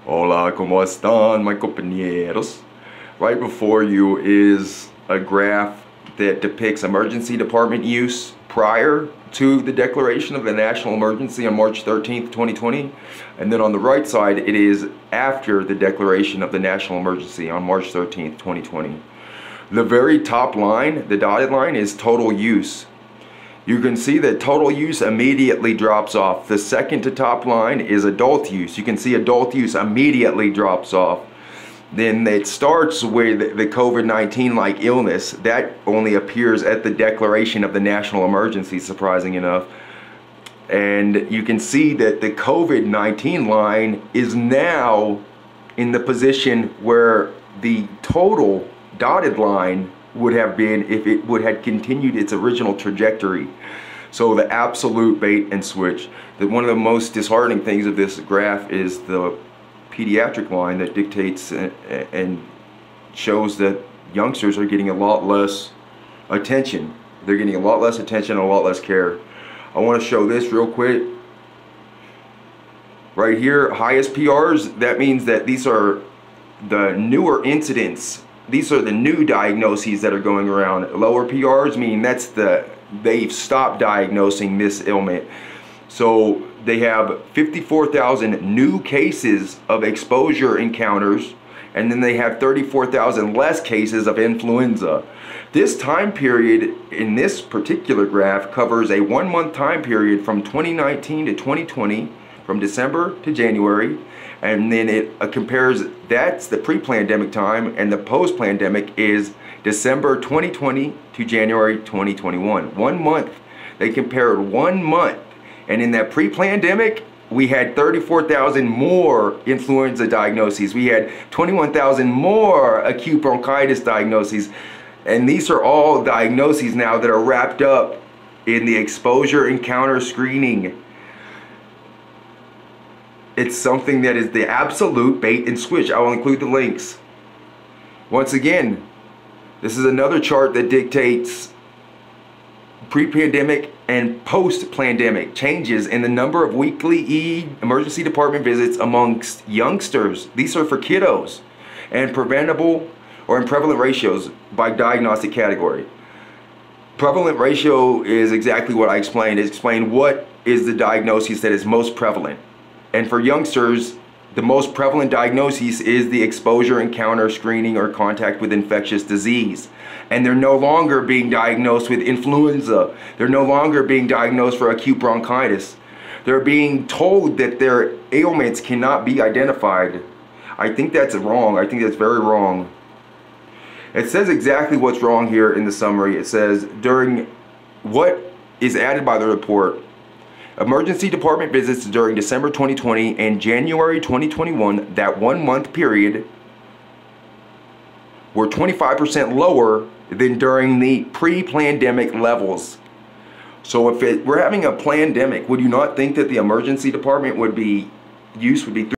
Hola, ¿cómo están, my compañeros? Right before you is a graph that depicts emergency department use prior to the declaration of the national emergency on March 13th, 2020. And then on the right side, it is after the declaration of the national emergency on March 13th, 2020. The very top line, the dotted line, is total use. You can see that total use immediately drops off. The second to top line is adult use. You can see adult use immediately drops off. Then it starts with the COVID-19 like illness. That only appears at the declaration of the national emergency, surprising enough. And you can see that the COVID-19 line is now in the position where the total dotted line would have been if it had continued its original trajectory. So the absolute bait and switch. One of the most disheartening things of this graph is the pediatric line that dictates and shows that youngsters are getting a lot less attention. They're getting a lot less attention and a lot less care. I want to show this real quick. Right here, highest PRs, that means that these are the newer incidents. These are the new diagnoses that are going around. Lower PRs mean they've stopped diagnosing this ailment. So they have 54,000 new cases of exposure encounters, and then they have 34,000 less cases of influenza. This time period in this particular graph covers a 1-month time period from 2019 to 2020, from December to January. And then it compares, that's the pre-pandemic time, and the post-pandemic is December 2020 to January 2021. 1 month. They compared 1 month. And in that pre-pandemic, we had 34,000 more influenza diagnoses. We had 21,000 more acute bronchitis diagnoses. And these are all diagnoses now that are wrapped up in the exposure encounter screening. It's something that is the absolute bait and switch. I will include the links. Once again, this is another chart that dictates pre-pandemic and post-pandemic changes in the number of weekly emergency department visits amongst youngsters. These are for kiddos, and preventable or in prevalent ratios by diagnostic category. Prevalent ratio is exactly what I explained. It explained what is the diagnosis that is most prevalent. And for youngsters, the most prevalent diagnosis is the exposure encounter screening or contact with infectious disease. And they're no longer being diagnosed with influenza. They're no longer being diagnosed for acute bronchitis. They're being told that their ailments cannot be identified. I think that's wrong. I think that's very wrong. It says exactly what's wrong here in the summary. It says, during what is added by the report, emergency department visits during December 2020 and January 2021, that 1 month period, were 25% lower than during the pre-pandemic levels. So if we're having a pandemic, would you not think that the emergency department use would be